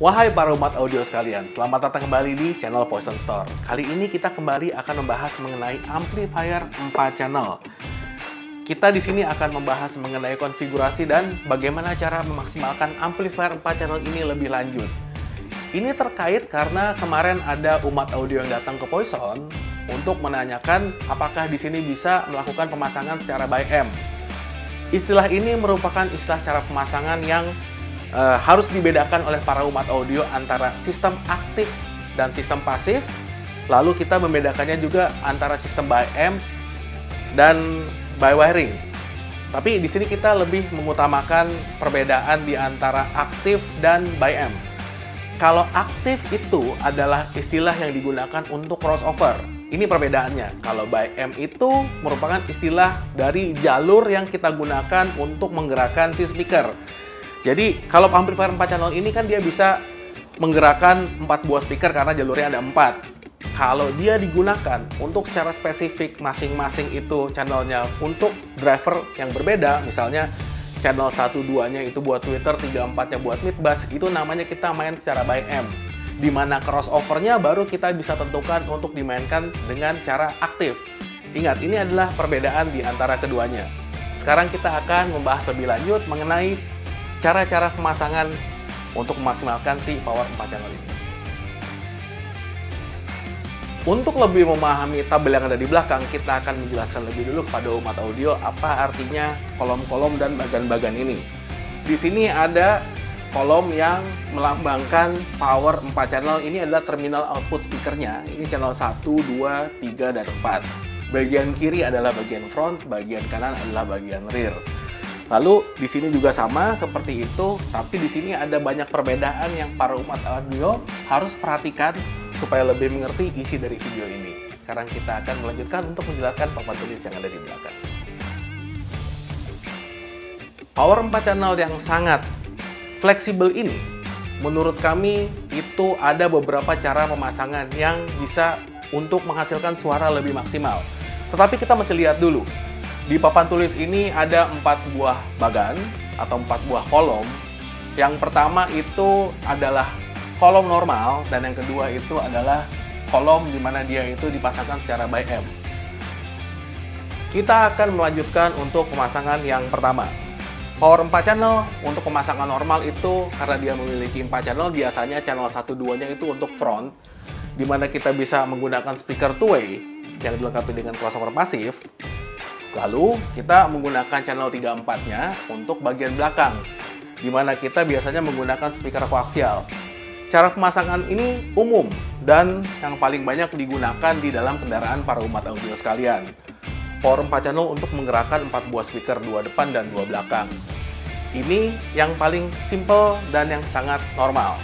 Wahai para umat audio sekalian, selamat datang kembali di channel Voice and Store. Kali ini kita kembali akan membahas mengenai amplifier 4 channel. Kita di sini akan membahas mengenai konfigurasi dan bagaimana cara memaksimalkan amplifier 4 channel ini lebih lanjut. Ini terkait karena kemarin ada umat audio yang datang ke Poison untuk menanyakan apakah di sini bisa melakukan pemasangan secara by M. Istilah ini merupakan istilah cara pemasangan yang harus dibedakan oleh para umat audio antara sistem aktif dan sistem pasif. Lalu kita membedakannya juga antara sistem by M dan by wiring. Tapi di sini kita lebih mengutamakan perbedaan di antara aktif dan by M. Kalau aktif itu adalah istilah yang digunakan untuk crossover. Ini perbedaannya. Kalau by M itu merupakan istilah dari jalur yang kita gunakan untuk menggerakkan si speaker. Jadi, kalau amplifier 4 channel ini kan dia bisa menggerakkan 4 buah speaker karena jalurnya ada 4. Kalau dia digunakan untuk secara spesifik masing-masing itu channelnya untuk driver yang berbeda, misalnya channel 1-2-nya itu buat Twitter, 3-4-nya buat mid-bass, itu namanya kita main secara by M. Di mana crossover-nya baru kita bisa tentukan untuk dimainkan dengan cara aktif. Ingat, ini adalah perbedaan di antara keduanya. Sekarang kita akan membahas lebih lanjut mengenai cara-cara pemasangan untuk memaksimalkan si power 4 channel ini. Untuk lebih memahami tabel yang ada di belakang, kita akan menjelaskan lebih dulu kepada umat audio apa artinya kolom-kolom dan bagan-bagan ini. Di sini ada kolom yang melambangkan power 4 channel. Ini adalah terminal output speakernya. Ini channel 1, 2, 3, dan 4. Bagian kiri adalah bagian front, bagian kanan adalah bagian rear. Lalu di sini juga sama seperti itu, tapi di sini ada banyak perbedaan yang para umat audio harus perhatikan supaya lebih mengerti isi dari video ini. Sekarang kita akan melanjutkan untuk menjelaskan papan tulis yang ada di belakang. Power 4 channel yang sangat fleksibel ini, menurut kami itu ada beberapa cara pemasangan yang bisa untuk menghasilkan suara lebih maksimal. Tetapi kita mesti lihat dulu. Di papan tulis ini ada 4 buah bagan atau 4 buah kolom. Yang pertama itu adalah kolom normal dan yang kedua itu adalah kolom di mana dia itu dipasangkan secara by M. Kita akan melanjutkan untuk pemasangan yang pertama. Power 4 channel untuk pemasangan normal itu karena dia memiliki 4 channel, biasanya channel 1-2-nya itu untuk front, di mana kita bisa menggunakan speaker two-way yang dilengkapi dengan crossover pasif. Lalu kita menggunakan channel 3-4-nya untuk bagian belakang, di mana kita biasanya menggunakan speaker koaksial. Cara pemasangan ini umum dan yang paling banyak digunakan di dalam kendaraan para umat audio sekalian. Power 4 channel untuk menggerakkan 4 buah speaker, 2 depan dan 2 belakang. Ini yang paling simple dan yang sangat normal.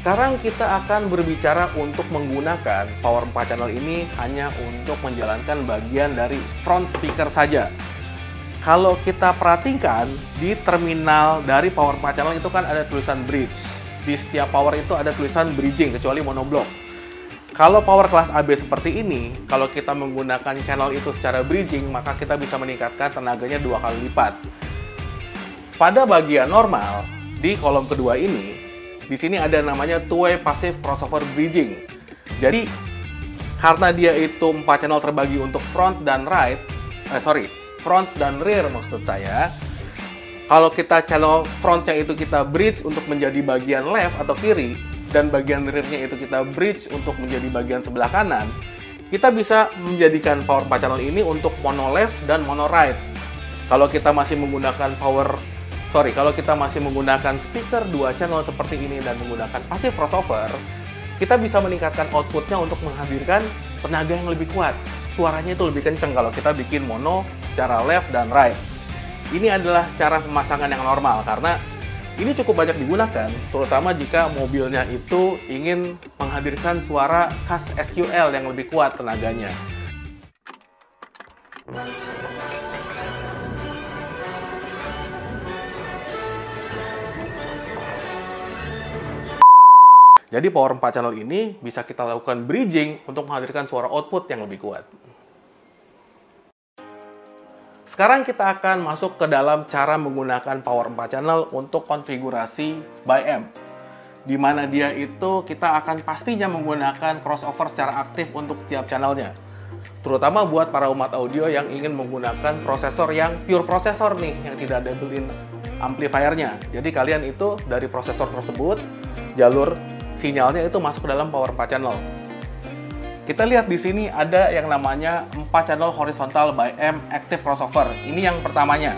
Sekarang kita akan berbicara untuk menggunakan power 4 channel ini hanya untuk menjalankan bagian dari front speaker saja. Kalau kita perhatikan di terminal dari power 4 channel itu kan ada tulisan bridge. Di setiap power itu ada tulisan bridging kecuali monoblock. Kalau power kelas AB seperti ini, kalau kita menggunakan channel itu secara bridging, maka kita bisa meningkatkan tenaganya 2 kali lipat. Pada bagian normal, di kolom kedua ini, di sini ada namanya two-way passive crossover bridging. Jadi, karena dia itu 4 channel terbagi untuk front dan front dan rear maksud saya. Kalau kita channel frontnya itu kita bridge untuk menjadi bagian left atau kiri, dan bagian rear-nya itu kita bridge untuk menjadi bagian sebelah kanan, kita bisa menjadikan power 4 channel ini untuk mono left dan mono right. Kalau kita masih menggunakan kalau kita masih menggunakan speaker 2 channel seperti ini dan menggunakan passive crossover, kita bisa meningkatkan outputnya untuk menghadirkan tenaga yang lebih kuat. Suaranya itu lebih kencang kalau kita bikin mono secara left dan right. Ini adalah cara pemasangan yang normal karena ini cukup banyak digunakan, terutama jika mobilnya itu ingin menghadirkan suara khas SQL yang lebih kuat tenaganya. Jadi power 4 channel ini bisa kita lakukan bridging untuk menghadirkan suara output yang lebih kuat. Sekarang kita akan masuk ke dalam cara menggunakan power 4 channel untuk konfigurasi by M. Di mana dia itu kita akan pastinya menggunakan crossover secara aktif untuk tiap channelnya. Terutama buat para umat audio yang ingin menggunakan prosesor yang pure prosesor nih, yang tidak ada built-in amplifiernya. Jadi kalian itu dari prosesor tersebut, jalur sinyalnya itu masuk ke dalam power 4 channel. Kita lihat di sini ada yang namanya 4 channel horizontal by M active crossover. Ini yang pertamanya.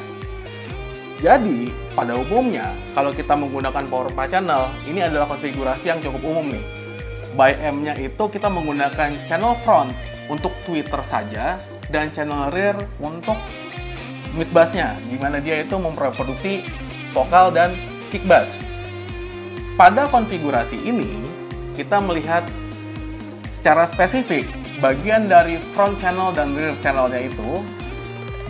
Jadi, pada umumnya, kalau kita menggunakan power 4 channel, ini adalah konfigurasi yang cukup umum nih. By M-nya itu kita menggunakan channel front untuk tweeter saja, dan channel rear untuk mid bass-nya, di mana dia itu memproduksi vokal dan kick bass. Pada konfigurasi ini, kita melihat secara spesifik, bagian dari front channel dan rear channelnya itu,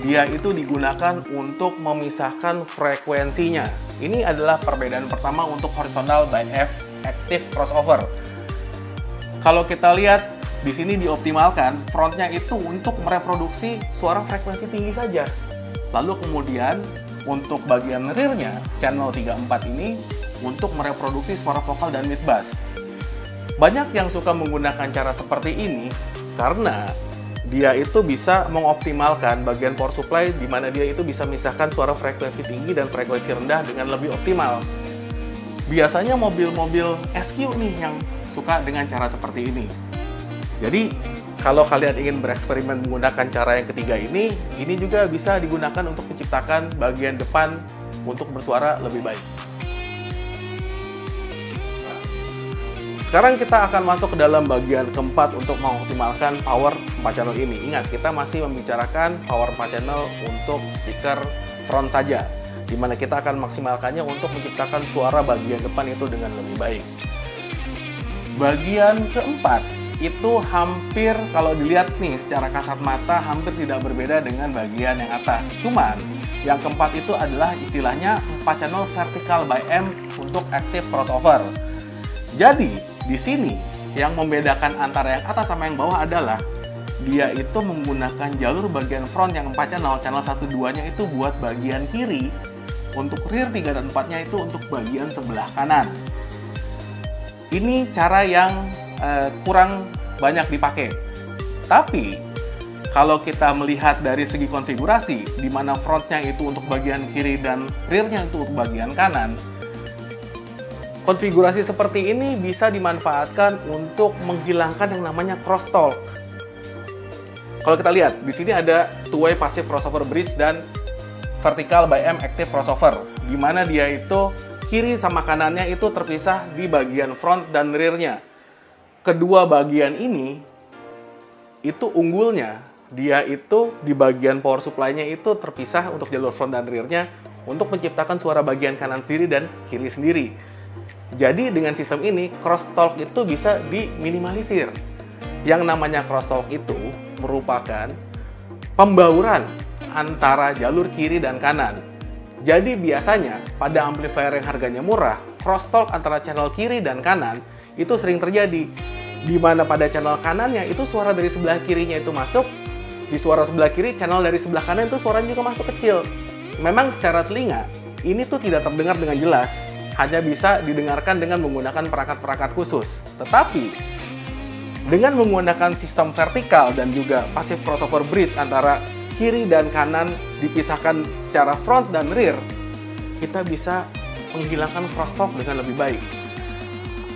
dia itu digunakan untuk memisahkan frekuensinya. Ini adalah perbedaan pertama untuk horizontal by F active crossover. Kalau kita lihat, di sini dioptimalkan frontnya itu untuk mereproduksi suara frekuensi tinggi saja. Lalu kemudian, untuk bagian rear-nya, channel 34 ini, untuk mereproduksi suara vokal dan mid bass. Banyak yang suka menggunakan cara seperti ini karena dia itu bisa mengoptimalkan bagian power supply di mana dia itu bisa memisahkan suara frekuensi tinggi dan frekuensi rendah dengan lebih optimal. Biasanya mobil-mobil SQ nih yang suka dengan cara seperti ini. Jadi, kalau kalian ingin bereksperimen menggunakan cara yang ketiga ini juga bisa digunakan untuk menciptakan bagian depan untuk bersuara lebih baik. Sekarang kita akan masuk ke dalam bagian keempat untuk mengoptimalkan power 4 channel ini. Ingat, kita masih membicarakan power 4 channel untuk speaker front saja, di mana kita akan maksimalkannya untuk menciptakan suara bagian depan itu dengan lebih baik. Bagian keempat itu hampir, kalau dilihat nih secara kasat mata, hampir tidak berbeda dengan bagian yang atas. Cuman, yang keempat itu adalah istilahnya 4 channel vertical by M untuk active crossover. Jadi, di sini yang membedakan antara yang atas sama yang bawah adalah dia itu menggunakan jalur bagian front yang 4 channel, channel 1-2-nya itu buat bagian kiri, untuk rear 3 dan 4-nya itu untuk bagian sebelah kanan. Ini cara yang kurang banyak dipakai. Tapi, kalau kita melihat dari segi konfigurasi, di mana frontnya itu untuk bagian kiri dan rear-nya itu untuk bagian kanan, konfigurasi seperti ini bisa dimanfaatkan untuk menghilangkan yang namanya crosstalk. Kalau kita lihat, di sini ada two-way passive crossover bridge dan vertical by M active crossover, di mana dia itu kiri sama kanannya itu terpisah di bagian front dan rear-nya. Kedua bagian ini, itu unggulnya, dia itu di bagian power supply-nya itu terpisah untuk jalur front dan rear-nya untuk menciptakan suara bagian kanan sendiri dan kiri sendiri. Jadi dengan sistem ini, crosstalk itu bisa diminimalisir. Yang namanya crosstalk itu merupakan pembauran antara jalur kiri dan kanan. Jadi biasanya pada amplifier yang harganya murah, crosstalk antara channel kiri dan kanan itu sering terjadi. Di mana pada channel kanannya itu suara dari sebelah kirinya itu masuk, di suara sebelah kiri, channel dari sebelah kanan itu suaranya juga masuk kecil. Memang secara telinga, ini tuh tidak terdengar dengan jelas. Hanya bisa didengarkan dengan menggunakan perangkat-perangkat khusus. Tetapi, dengan menggunakan sistem vertikal dan juga passive crossover bridge antara kiri dan kanan dipisahkan secara front dan rear, kita bisa menghilangkan crosstalk dengan lebih baik.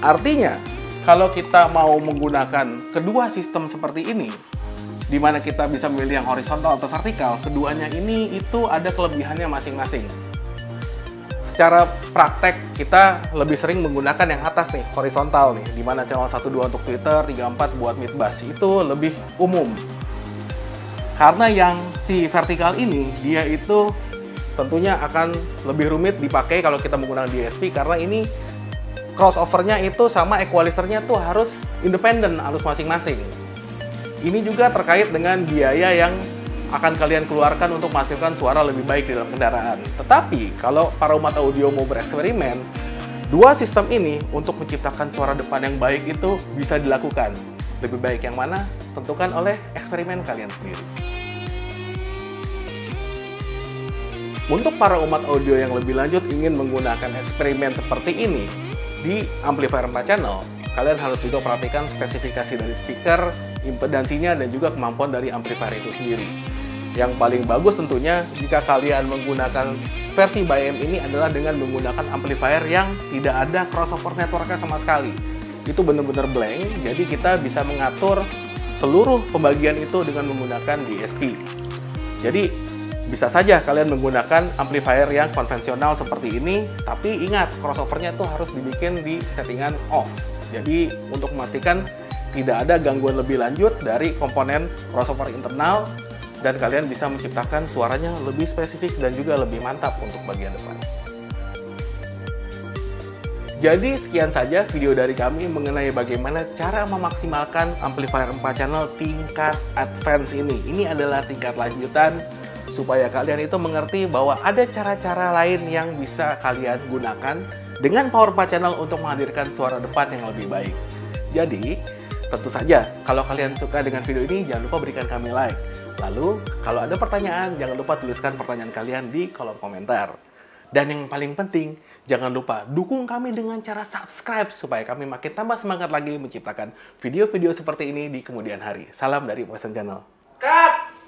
Artinya, kalau kita mau menggunakan kedua sistem seperti ini, di mana kita bisa memilih yang horizontal atau vertikal, keduanya ini itu ada kelebihannya masing-masing. Secara praktek, kita lebih sering menggunakan yang atas nih, horizontal nih, di mana channel 1-2 untuk tweeter, 3-4 buat mid bass, itu lebih umum. Karena yang si vertikal ini, dia itu tentunya akan lebih rumit dipakai kalau kita menggunakan DSP, karena ini crossover-nya itu sama equalizer-nya tuh harus independen, harus masing-masing. Ini juga terkait dengan biaya yang akan kalian keluarkan untuk menghasilkan suara lebih baik di dalam kendaraan. Tetapi, kalau para umat audio mau bereksperimen, dua sistem ini untuk menciptakan suara depan yang baik itu bisa dilakukan. Lebih baik yang mana? Tentukan oleh eksperimen kalian sendiri. Untuk para umat audio yang lebih lanjut ingin menggunakan eksperimen seperti ini di amplifier 4 channel, kalian harus juga perhatikan spesifikasi dari speaker, impedansinya, dan juga kemampuan dari amplifier itu sendiri. Yang paling bagus tentunya jika kalian menggunakan versi ByM ini adalah dengan menggunakan amplifier yang tidak ada crossover networknya sama sekali. Itu benar-benar blank, jadi kita bisa mengatur seluruh pembagian itu dengan menggunakan DSP. Jadi bisa saja kalian menggunakan amplifier yang konvensional seperti ini, tapi ingat crossovernya itu harus dibikin di settingan off. Jadi untuk memastikan tidak ada gangguan lebih lanjut dari komponen crossover internal, dan kalian bisa menciptakan suaranya lebih spesifik dan juga lebih mantap untuk bagian depan. Jadi sekian saja video dari kami mengenai bagaimana cara memaksimalkan amplifier 4 channel tingkat advance ini. Ini adalah tingkat lanjutan supaya kalian itu mengerti bahwa ada cara-cara lain yang bisa kalian gunakan dengan power 4 channel untuk menghadirkan suara depan yang lebih baik. Jadi tentu saja, kalau kalian suka dengan video ini, jangan lupa berikan kami like. Lalu, kalau ada pertanyaan, jangan lupa tuliskan pertanyaan kalian di kolom komentar. Dan yang paling penting, jangan lupa dukung kami dengan cara subscribe, supaya kami makin tambah semangat lagi menciptakan video-video seperti ini di kemudian hari. Salam dari Poison Channel. Cut!